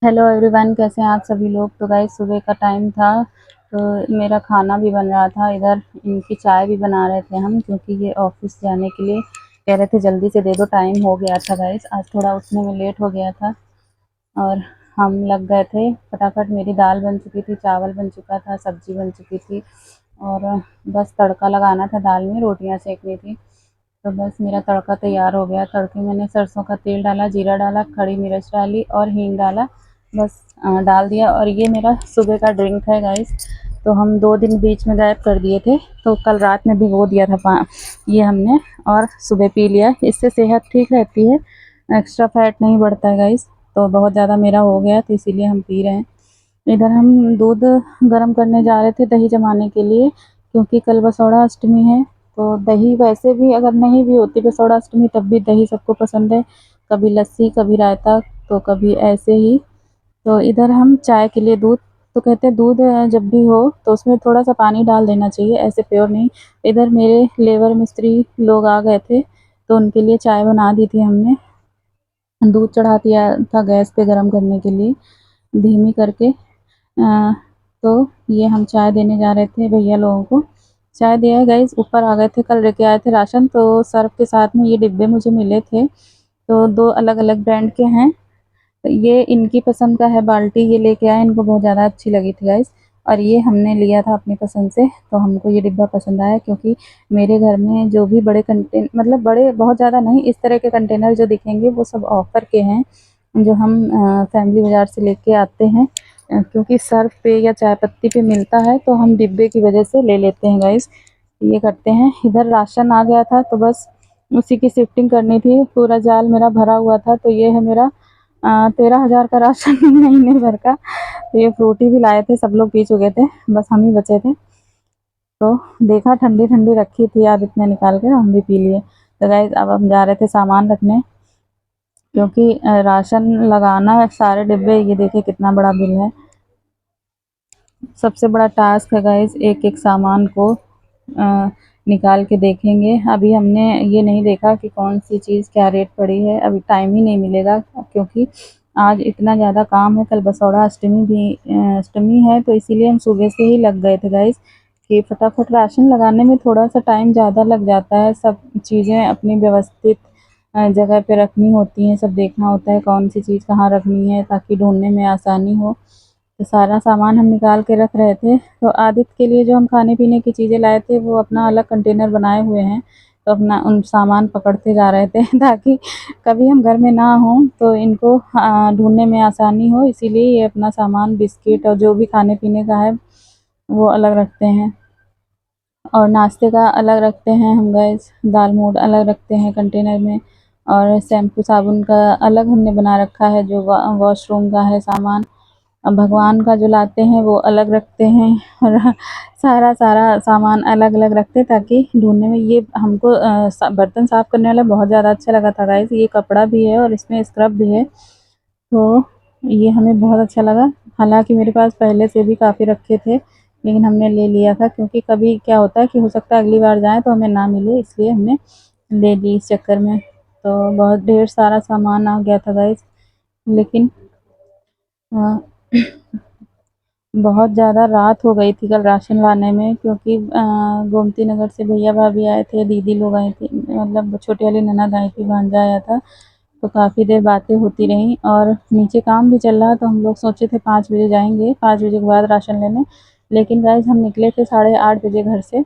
Hello everyone, कैसे हैं आप सभी लोग। तो गाइस सुबह का टाइम था, तो मेरा खाना भी बन रहा था। इधर इनकी चाय भी बना रहे थे हम, क्योंकि ये ऑफिस जाने के लिए कह रहे थे जल्दी से दे दो, टाइम हो गया था गाइस। आज थोड़ा उठने में लेट हो गया था और हम लग गए थे फटाफट। मेरी दाल बन चुकी थी, चावल बन चुका था, सब्जी बन चुकी थी और बस तड़का लगाना था दाल में, रोटियां सेकनी थी। तो बस मेरा तड़का तैयार हो गया। तड़के मैंने सरसों का तेल डाला, जीरा डाला, खड़ी मिर्च डाली और हींग डाला, बस डाल दिया। और ये मेरा सुबह का ड्रिंक है गाइस। तो हम 2 दिन बीच में गायब कर दिए थे, तो कल रात में भिगो दिया था ये हमने, और सुबह पी लिया। इससे सेहत ठीक रहती है, एक्स्ट्रा फैट नहीं बढ़ता है गाइस। तो बहुत ज़्यादा मेरा हो गया, तो इसीलिए हम पी रहे हैं। इधर हम दूध गर्म करने जा रहे थे दही जमाने के लिए, क्योंकि कल बसौड़ा अष्टमी है। तो दही वैसे भी अगर नहीं भी होती बसौड़ा अष्टमी, तब भी दही सबको पसंद है। कभी लस्सी, कभी रायता, तो कभी ऐसे ही। तो इधर हम चाय के लिए दूध, तो कहते हैं दूध जब भी हो तो उसमें थोड़ा सा पानी डाल देना चाहिए, ऐसे प्योर नहीं। इधर मेरे लेबर मिस्त्री लोग आ गए थे, तो उनके लिए चाय बना दी थी हमने। दूध चढ़ा दिया था गैस पे गर्म करने के लिए, धीमी करके। तो ये हम चाय देने जा रहे थे भैया लोगों को। चाय दिया गाइस, ऊपर आ गए थे, कल लेके आए थे राशन, तो सर्फ के साथ में ये डिब्बे मुझे मिले थे। तो 2 अलग-अलग ब्रांड के हैं। तो ये इनकी पसंद का है बाल्टी, ये लेके आए, इनको बहुत ज़्यादा अच्छी लगी थी गाइस। और ये हमने लिया था अपनी पसंद से, तो हमको ये डिब्बा पसंद आया, क्योंकि मेरे घर में जो भी बड़े मतलब बड़े बहुत ज़्यादा नहीं, इस तरह के कंटेनर जो दिखेंगे वो सब ऑफ़र के हैं, जो हम फैमिली बाज़ार से लेके आते हैं। क्योंकि सर्फ़ पे या चाय पत्ती पे मिलता है, तो हम डिब्बे की वजह से ले लेते हैं गाइस। ये करते हैं। इधर राशन आ गया था, तो बस उसी की शिफ्टिंग करनी थी। पूरा जाल मेरा भरा हुआ था, तो ये है मेरा 13,000 का राशन महीने भर का। तो ये फ्रूटी भी लाए थे, सब लोग पी चुके थे, बस हम ही बचे थे। तो देखा ठंडी ठंडी रखी थी, आज इतने निकाल के हम भी पी लिए। तो गाइस अब हम जा रहे थे सामान रखने, क्योंकि राशन लगाना है सारे डिब्बे। ये देखिए कितना बड़ा बिल है। सबसे बड़ा टास्क है गाइस, एक एक सामान को निकाल के देखेंगे। अभी हमने ये नहीं देखा कि कौन सी चीज़ क्या रेट पड़ी है, अभी टाइम ही नहीं मिलेगा, क्योंकि आज इतना ज़्यादा काम है। कल बसौड़ा अष्टमी भी अष्टमी है, तो इसीलिए हम सुबह से ही लग गए थे गाइस, कि फटाफट राशन लगाने में थोड़ा सा टाइम ज़्यादा लग जाता है। सब चीज़ें अपनी व्यवस्थित जगह पे रखनी होती हैं, सब देखना होता है कौन सी चीज़ कहाँ रखनी है, ताकि ढूंढने में आसानी हो। तो सारा सामान हम निकाल के रख रहे थे। तो आदित्य के लिए जो हम खाने पीने की चीज़ें लाए थे, वो अपना अलग कंटेनर बनाए हुए हैं, तो अपना उन सामान पकड़ते जा रहे थे ताकि कभी हम घर में ना हों तो इनको ढूंढने में आसानी हो। इसीलिए ये अपना सामान, बिस्किट और जो भी खाने पीने का है वो अलग रखते हैं, और नाश्ते का अलग रखते हैं हम गैस। दाल मोठ अलग रखते हैं कंटेनर में, और शैम्पू साबुन का अलग हमने बना रखा है, जो वॉशरूम का है सामान। अब भगवान का जो लाते हैं वो अलग रखते हैं, और सारा सारा सामान अलग अलग रखते हैं, ताकि ढूंढने में ये हमको बर्तन साफ़ करने वाला बहुत ज़्यादा अच्छा लगा था गाइस। ये कपड़ा भी है और इसमें स्क्रब भी है, तो ये हमें बहुत अच्छा लगा। हालांकि मेरे पास पहले से भी काफ़ी रखे थे, लेकिन हमने ले लिया था, क्योंकि कभी क्या होता है कि हो सकता है अगली बार जाएँ तो हमें ना मिले, इसलिए हमने ले ली इस चक्कर में। तो बहुत ढेर सारा सामान आ गया था गाइस, लेकिन अ, बहुत ज़्यादा रात हो गई थी कल राशन लाने में, क्योंकि गोमती नगर से भैया भाभी आए थे, दीदी लोग आई थी, मतलब छोटी वाली ननद आई थी, भांजा आया था। तो काफ़ी देर बातें होती रहीं, और नीचे काम भी चल रहा, तो हम लोग सोचे थे 5 बजे जाएंगे, 5 बजे के बाद राशन लेने। लेकिन गाइस हम निकले थे 8:30 बजे घर से,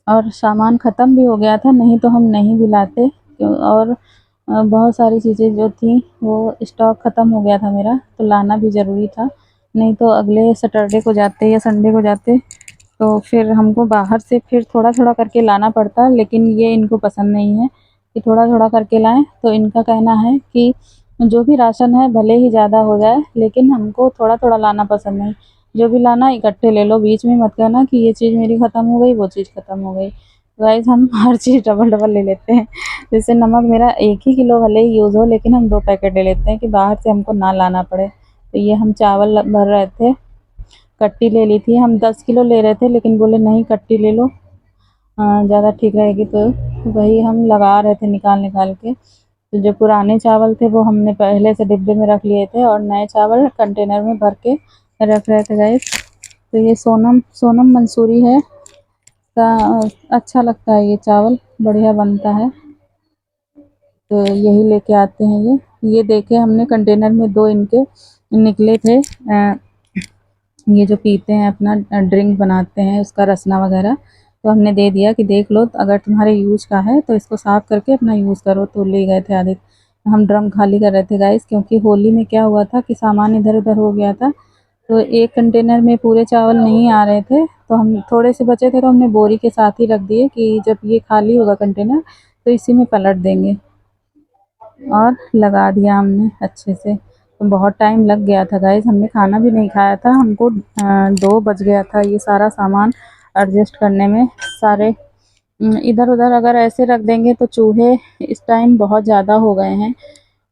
और सामान ख़त्म भी हो गया था, नहीं तो हम नहीं भी लाते। और बहुत सारी चीज़ें जो थी वो स्टॉक ख़त्म हो गया था मेरा, तो लाना भी ज़रूरी था। नहीं तो अगले सैटरडे को जाते या संडे को जाते, तो फिर हमको बाहर से फिर थोड़ा-थोड़ा करके लाना पड़ता। लेकिन ये इनको पसंद नहीं है कि थोड़ा-थोड़ा करके लाएँ, तो इनका कहना है कि जो भी राशन है भले ही ज़्यादा हो जाए, लेकिन हमको थोड़ा-थोड़ा लाना पसंद नहीं। जो भी लाना इकट्ठे ले लो, बीच में मत कहना कि ये चीज़ मेरी ख़त्म हो गई, वो चीज़ ख़त्म हो गई। गाइस हम हर चीज़ डबल-डबल ले लेते हैं। जैसे नमक मेरा 1 ही किलो भले ही यूज़ हो, लेकिन हम 2 पैकेट ले लेते हैं कि बाहर से हमको ना लाना पड़े। तो ये हम चावल भर रहे थे, कट्टी ले ली थी। हम 10 किलो ले रहे थे, लेकिन बोले नहीं कट्टी ले लो, ज़्यादा ठीक रहेगी। तो वही हम लगा रहे थे निकाल-निकाल के। तो जो पुराने चावल थे वो हमने पहले से डिब्बे में रख लिए थे और नए चावल कंटेनर में भर के रख रहे थे गाइस। तो ये सोनम सोनम मंसूरी है का, अच्छा लगता है ये चावल, बढ़िया बनता है। तो यही लेके आते हैं ये देखे हमने कंटेनर में 2 इनके निकले थे। ये जो पीते हैं अपना ड्रिंक बनाते हैं उसका रसना वगैरह, तो हमने दे दिया कि देख लो अगर तुम्हारे यूज़ का है तो इसको साफ़ करके अपना यूज़ करो, तो ले गए थे आधे। हम ड्रम खाली कर रहे थे गाइस, क्योंकि होली में क्या हुआ था कि सामान इधर-उधर हो गया था, तो एक कंटेनर में पूरे चावल नहीं आ रहे थे, तो हम थोड़े से बचे थे तो हमने बोरी के साथ ही रख दिए कि जब ये खाली होगा कंटेनर तो इसी में पलट देंगे। और लगा दिया हमने अच्छे से। तो बहुत टाइम लग गया था गाइस, हमने खाना भी नहीं खाया था, हमको 2 बज गया था ये सारा सामान एडजस्ट करने में। सारे इधर-उधर अगर ऐसे रख देंगे तो चूहे इस टाइम बहुत ज़्यादा हो गए हैं।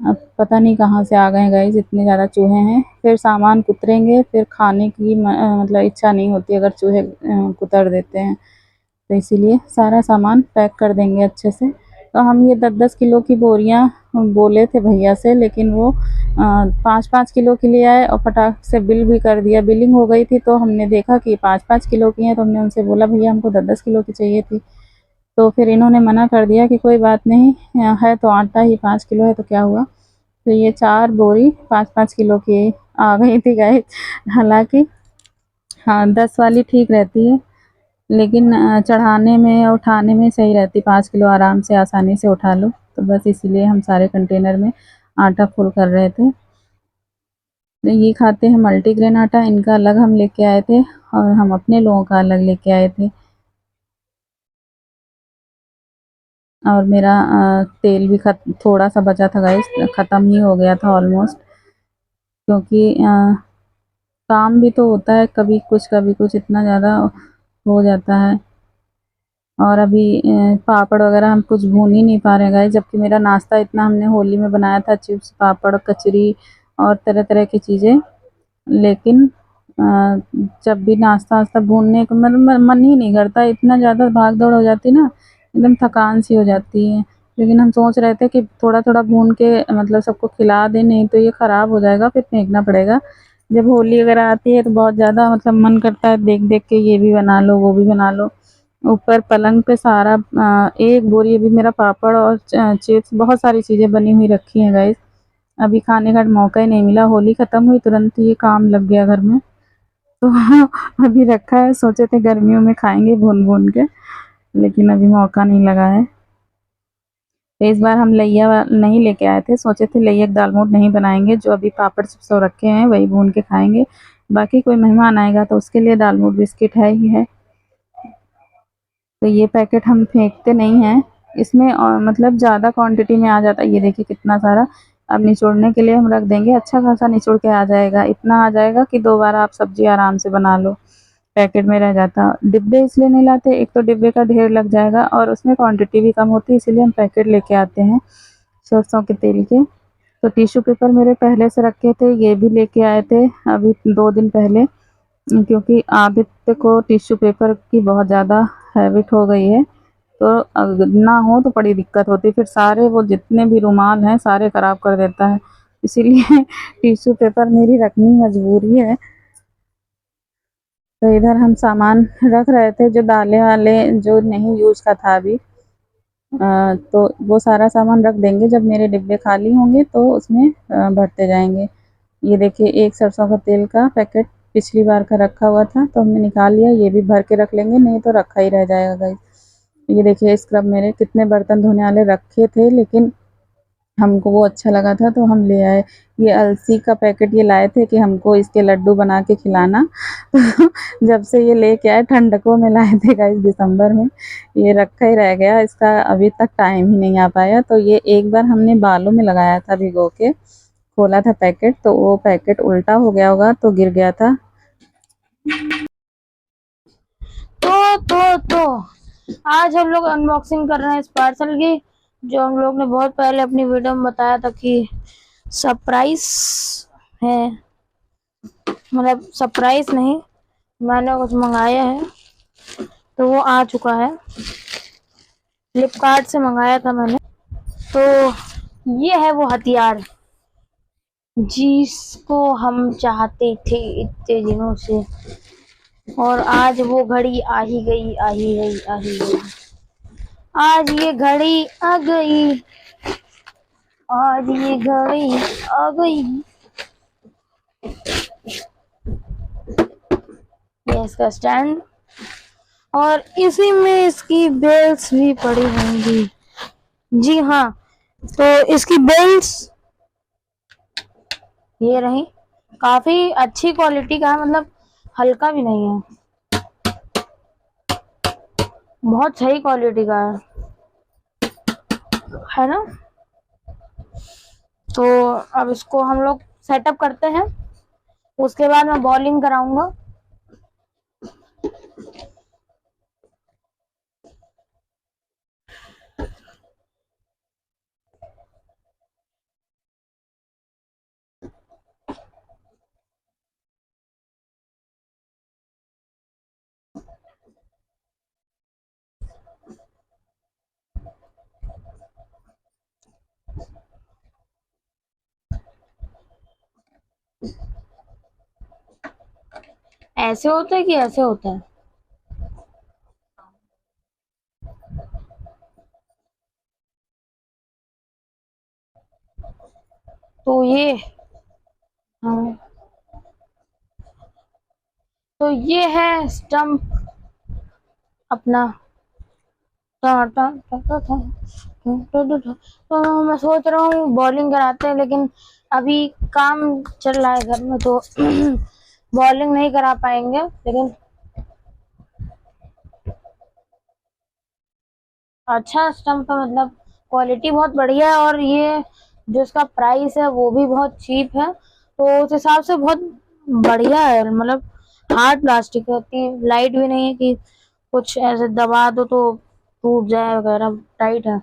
अब पता नहीं कहाँ से आ गए हैं गाइस, इतने ज़्यादा चूहे हैं। फिर सामान कुतरेंगे, फिर खाने की मतलब इच्छा नहीं होती अगर चूहे कुतर देते हैं। तो इसीलिए सारा सामान पैक कर देंगे अच्छे से। तो हम ये 10-10 किलो की बोरियाँ बोले थे भैया से, लेकिन वो 5-5 किलो की ले आए और फटाक से बिल भी कर दिया। बिलिंग हो गई थी तो हमने देखा कि 5-5 किलो की हैं, तो हमने उनसे बोला भैया हमको 10-10 किलो की चाहिए थी। तो फिर इन्होंने मना कर दिया कि कोई बात नहीं, है तो आटा ही 5 किलो है तो क्या हुआ। तो ये 4 बोरी 5-5 किलो की आ गई थी गाइस। हालाँकि हाँ, 10 वाली ठीक रहती है, लेकिन चढ़ाने में और उठाने में सही रहती, 5 किलो आराम से आसानी से उठा लो। तो बस इसीलिए हम सारे कंटेनर में आटा फुल कर रहे थे। तो ये खाते हैं मल्टीग्रेन आटा, इनका अलग हम लेके आए थे और हम अपने लोगों का अलग लेके आए थे। और मेरा तेल भी थोड़ा सा बचा था गाइस, ख़त्म ही हो गया था ऑलमोस्ट, क्योंकि काम भी तो होता है, कभी कुछ इतना ज़्यादा हो जाता है। और अभी पापड़ वगैरह हम कुछ भून ही नहीं पा रहे गाइस, जबकि मेरा नाश्ता इतना हमने होली में बनाया था, चिप्स, पापड़, कचरी और तरह-तरह की चीज़ें। लेकिन जब भी नाश्ता-वास्ता भूनने का मन ही नहीं करता, इतना ज़्यादा भाग-दौड़ हो जाती है ना, एकदम थकान सी हो जाती है। लेकिन हम सोच रहे थे कि थोड़ा-थोड़ा भून के मतलब सबको खिला दें, नहीं तो ये ख़राब हो जाएगा, फिर फेंकना पड़ेगा। जब होली वगैरह आती है तो बहुत ज़्यादा मतलब मन करता है देख-देख के ये भी बना लो, वो भी बना लो। ऊपर पलंग पे सारा एक बोरी अभी मेरा पापड़ और चिप्स, बहुत सारी चीज़ें बनी हुई रखी हैं गाइस। अभी खाने का मौका ही नहीं मिला, होली ख़त्म हुई तुरंत ये काम लग गया घर में। तो अभी रखा है, सोचे थे गर्मियों में खाएँगे भून-भून के, लेकिन अभी मौका नहीं लगा है। तो इस बार हम लैया नहीं लेके आए थे, सोचे थे लैया के दाल-मोठ नहीं बनाएँगे, जो अभी पापड़ चिप्स सब रखे हैं वही भून के खाएँगे। बाकी कोई मेहमान आएगा तो उसके लिए दाल-मोठ बिस्किट है ही है। तो ये पैकेट हम फेंकते नहीं हैं, इसमें मतलब ज़्यादा क्वांटिटी में आ जाता है, ये देखिए कितना सारा। अब निचोड़ने के लिए हम रख देंगे, अच्छा खासा निचोड़ के आ जाएगा, इतना आ जाएगा कि 2 बार आप सब्ज़ी आराम से बना लो, पैकेट में रह जाता। डिब्बे इसलिए नहीं लाते, एक तो डिब्बे का ढेर लग जाएगा और उसमें क्वांटिटी भी कम होती है, इसीलिए हम पैकेट लेके आते हैं सरसों के तेल के। तो टिश्यू पेपर मेरे पहले से रखे थे, ये भी लेके आए थे अभी 2 दिन पहले। क्योंकि आदित्य को टिश्यू पेपर की बहुत ज़्यादा हैबिट हो गई है, तो ना हो तो बड़ी दिक्कत होती है, फिर सारे वो जितने भी रुमाल हैं सारे ख़राब कर देता है, इसीलिए टिश्यू पेपर मेरी रखनी मजबूरी है। तो इधर हम सामान रख रहे थे, जो दालें-वाले जो नहीं यूज़ का था अभी, तो वो सारा सामान रख देंगे, जब मेरे डिब्बे खाली होंगे तो उसमें भरते जाएँगे। ये देखिए एक सरसों का तेल का पैकेट पिछली बार का रखा हुआ था, तो हमने निकाल लिया, ये भी भर के रख लेंगे, नहीं तो रखा ही रह जाएगा गाइस। ये देखिए स्क्रब मेरे कितने बर्तन धोने वाले रखे थे, लेकिन हमको वो अच्छा लगा था तो हम ले आए। ये अलसी का पैकेट ये लाए थे कि हमको इसके लड्डू बना के खिलाना। तो जब से ये लेके आए, ठंडकों में लाए थे गाइस दिसंबर में, ये रखा ही रह गया, इसका अभी तक टाइम ही नहीं आ पाया। तो ये एक बार हमने बालों में लगाया था भिगो के, खोला था पैकेट, तो वो पैकेट उल्टा हो गया होगा तो गिर गया था। तो आज हम लोग अनबॉक्सिंग कर रहे हैं इस पार्सल की, जो हम लोग ने बहुत पहले अपनी वीडियो में बताया था कि सरप्राइज है, मतलब सरप्राइज नहीं, मैंने कुछ मंगाया है तो वो आ चुका है। फ्लिपकार्ट से मंगाया था मैंने। तो ये है वो हथियार जिसको हम चाहते थे इतने दिनों से, और आज वो घड़ी आ ही गई, आ ही गई, आ ही गई। आज ये घड़ी आ गई, आज ये घड़ी आ गई। ये इसका स्टैंड, और इसी में इसकी बेल्स भी पड़ी होंगी। जी हाँ, तो इसकी बेल्स ये रही, काफी अच्छी क्वालिटी का है, मतलब हल्का भी नहीं है, बहुत सही क्वालिटी का है ना। तो अब इसको हम लोग सेटअप करते हैं, उसके बाद मैं बॉलिंग कराऊंगा। ऐसे होता है कि ऐसे होता है? तो ये, हाँ, तो ये है स्टंप अपना। तो मैं सोच रहा हूँ बॉलिंग कराते हैं, लेकिन अभी काम चल रहा है घर में, तो बॉलिंग नहीं करा पाएंगे। लेकिन अच्छा स्टंप है, मतलब क्वालिटी बहुत बढ़िया है, और ये जो इसका प्राइस है वो भी बहुत चीप है, तो उस हिसाब से बहुत बढ़िया है। मतलब हार्ड प्लास्टिक है, इतनी लाइट भी नहीं है कि कुछ ऐसे दबा दो तो टूट जाए वगैरह, टाइट है।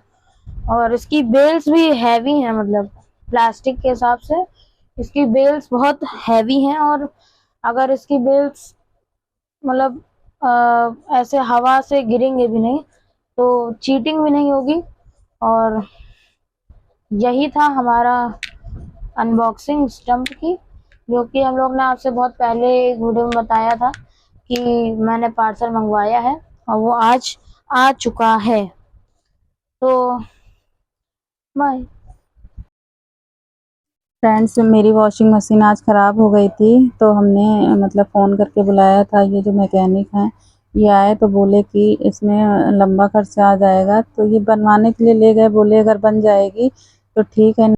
और इसकी बेल्स भी हैवी हैं, मतलब प्लास्टिक के हिसाब से इसकी बेल्स बहुत हैवी हैं, और अगर इसकी बेल्स मतलब ऐसे हवा से गिरेंगे भी नहीं, तो चीटिंग भी नहीं होगी। और यही था हमारा अनबॉक्सिंग स्टंप की, जो कि हम लोग ने आपसे बहुत पहले एक वीडियो में बताया था कि मैंने पार्सल मंगवाया है, और वो आज आ चुका है। तो बाय। फ्रेंड्स, मेरी वॉशिंग मशीन आज ख़राब हो गई थी, तो हमने मतलब फ़ोन करके बुलाया था। ये जो मैकेनिक हैं, ये आए तो बोले कि इसमें लंबा खर्चा आ जाएगा, तो ये बनवाने के लिए ले गए, बोले अगर बन जाएगी तो ठीक है।